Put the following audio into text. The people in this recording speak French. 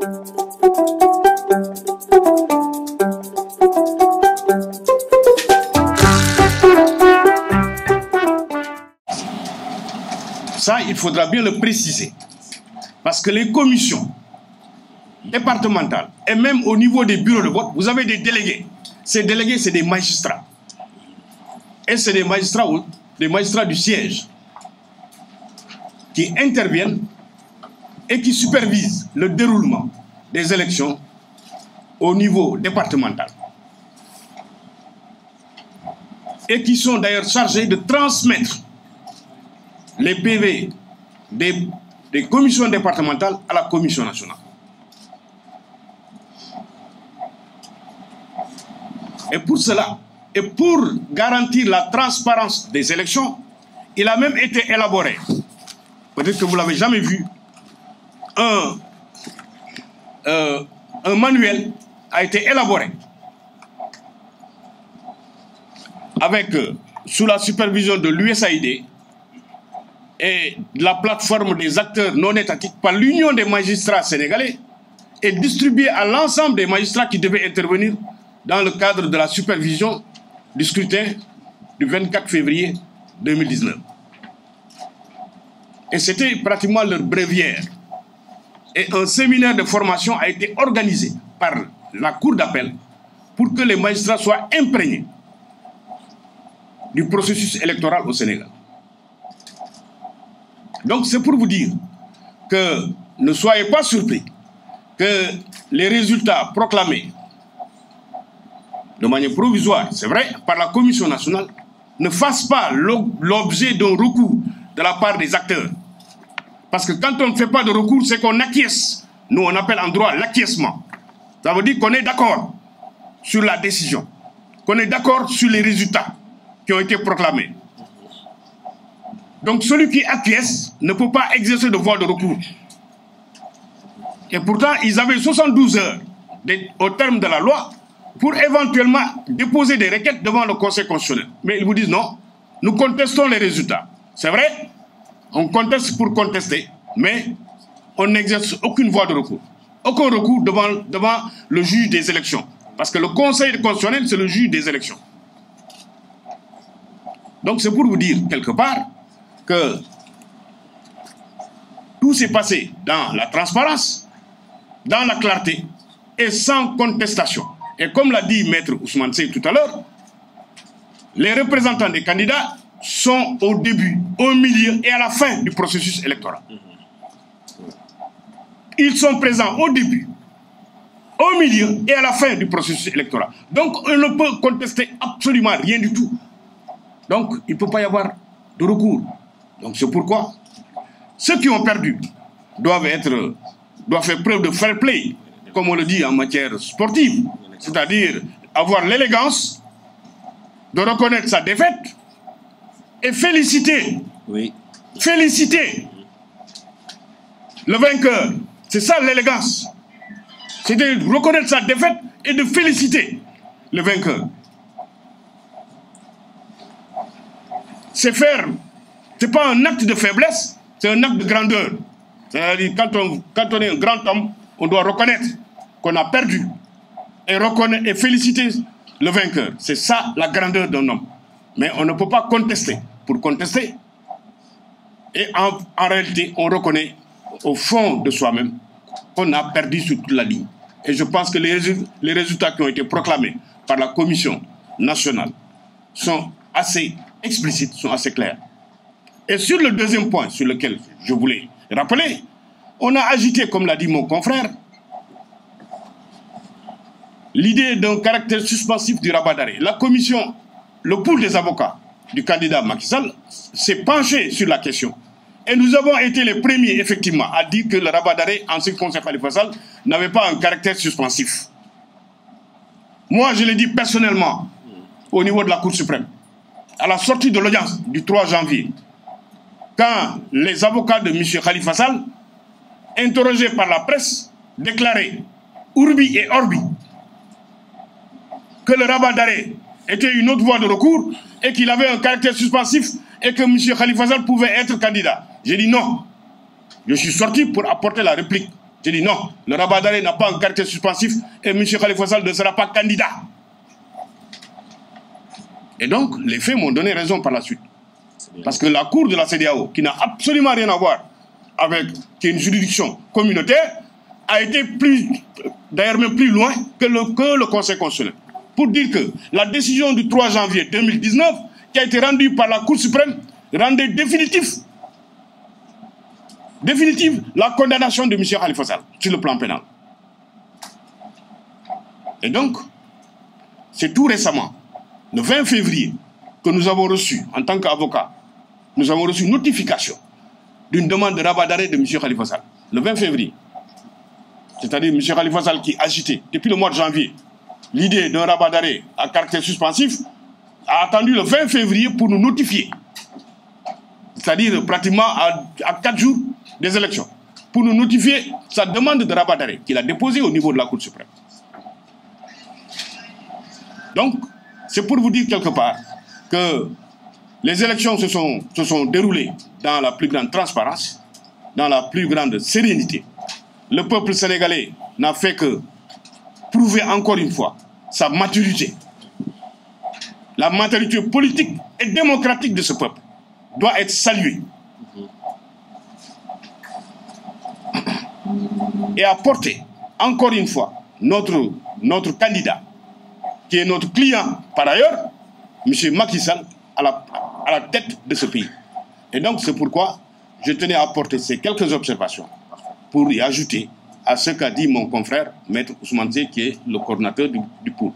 Ça, il faudra bien le préciser. Parce que les commissions départementales et même au niveau des bureaux de vote, vous avez des délégués. Ces délégués, c'est des magistrats. Et c'est des magistrats du siège qui interviennent et qui supervisent le déroulement des élections au niveau départemental. Et qui sont d'ailleurs chargés de transmettre les PV des commissions départementales à la commission nationale. Et pour cela, et pour garantir la transparence des élections, il a même été élaboré, peut-être que vous ne l'avez jamais vu, un manuel a été élaboré avec, sous la supervision de l'USAID et de la plateforme des acteurs non étatiques par l'Union des magistrats sénégalais et distribué à l'ensemble des magistrats qui devaient intervenir dans le cadre de la supervision du scrutin du 24 février 2019. Et c'était pratiquement leur bréviaire. Et un séminaire de formation a été organisé par la Cour d'appel pour que les magistrats soient imprégnés du processus électoral au Sénégal. Donc c'est pour vous dire que ne soyez pas surpris que les résultats proclamés de manière provisoire, c'est vrai, par la Commission nationale, ne fassent pas l'objet d'un recours de la part des acteurs. Parce que quand on ne fait pas de recours, c'est qu'on acquiesce. Nous, on appelle en droit l'acquiescement. Ça veut dire qu'on est d'accord sur la décision, qu'on est d'accord sur les résultats qui ont été proclamés. Donc celui qui acquiesce ne peut pas exercer de voie de recours. Et pourtant, ils avaient 72 heures au terme de la loi pour éventuellement déposer des requêtes devant le Conseil constitutionnel. Mais ils vous disent non, nous contestons les résultats. C'est vrai, on conteste pour contester, mais on n'exerce aucune voie de recours. Aucun recours devant le juge des élections. Parce que le Conseil constitutionnel, c'est le juge des élections. Donc c'est pour vous dire, quelque part, que tout s'est passé dans la transparence, dans la clarté et sans contestation. Et comme l'a dit Maître Ousmane Sey tout à l'heure, les représentants des candidats sont au début, au milieu et à la fin du processus électoral. Ils sont présents au début, au milieu et à la fin du processus électoral. Donc on ne peut contester absolument rien du tout. Donc il ne peut pas y avoir de recours. Donc c'est pourquoi ceux qui ont perdu doivent faire preuve de fair play, comme on le dit en matière sportive. C'est-à-dire avoir l'élégance de reconnaître sa défaite et féliciter. Oui. Féliciter le vainqueur. C'est ça l'élégance. C'est de reconnaître sa défaite et de féliciter le vainqueur. C'est faire, c'est pas un acte de faiblesse, c'est un acte de grandeur. C'est-à-dire quand on est un grand homme, on doit reconnaître qu'on a perdu. Et féliciter le vainqueur. C'est ça la grandeur d'un homme. Mais on ne peut pas contester pour contester. Et en réalité, on reconnaît au fond de soi-même qu'on a perdu sur toute la ligne. Et je pense que les résultats qui ont été proclamés par la Commission nationale sont assez explicites, sont assez clairs. Et sur le deuxième point sur lequel je voulais rappeler, on a agité, comme l'a dit mon confrère, l'idée d'un caractère suspensif du rabat d'arrêt. La commission, le pool des avocats du candidat Macky Sall s'est penché sur la question. Et nous avons été les premiers, effectivement, à dire que le rabat d'arrêt, en ce qui concerne Khalifa Sall, n'avait pas un caractère suspensif. Moi, je l'ai dit personnellement, au niveau de la Cour suprême, à la sortie de l'audience du 3 janvier, quand les avocats de M. Khalifa Sall, interrogés par la presse, déclaraient Urbi et Orbi que le rabat d'arrêt était une autre voie de recours et qu'il avait un caractère suspensif et que M. Khalifa Sall pouvait être candidat. J'ai dit non. Je suis sorti pour apporter la réplique J'ai dit non, le rabat d'arrêt n'a pas un caractère suspensif et M. Khalifa Sall ne sera pas candidat. Et donc, les faits m'ont donné raison par la suite. Parce que la Cour de la CEDEAO, qui n'a absolument rien à voir avec, qui est une juridiction communautaire, a été d'ailleurs même plus loin que le Conseil constitutionnel. Pour dire que la décision du 3 janvier 2019, qui a été rendue par la Cour suprême, rendait définitive la condamnation de M. Khalifa Sall sur le plan pénal. Et donc, c'est tout récemment, le 20 février, que nous avons reçu, en tant qu'avocat, nous avons reçu notification d'une demande de rabat d'arrêt de M. Khalifa Sall. Le 20 février. C'est-à-dire M. Khalifa Sall qui agitait, depuis le mois de janvier, l'idée d'un rabat d'arrêt à caractère suspensif, a attendu le 20 février pour nous notifier. C'est-à-dire pratiquement à 4 jours des élections, pour nous notifier sa demande de rabat d'arrêt qu'il a déposée au niveau de la Cour suprême. Donc, c'est pour vous dire quelque part que les élections se sont déroulées dans la plus grande transparence, dans la plus grande sérénité. Le peuple sénégalais n'a fait que prouver encore une fois sa maturité. La maturité politique et démocratique de ce peuple doit être saluée. Et apporter encore une fois notre candidat, qui est notre client par ailleurs, M. Macky Sall, à la tête de ce pays. Et donc c'est pourquoi je tenais à apporter ces quelques observations pour y ajouter à ce qu'a dit mon confrère, Maître Ousmane Seye, qui est le coordinateur du pôle.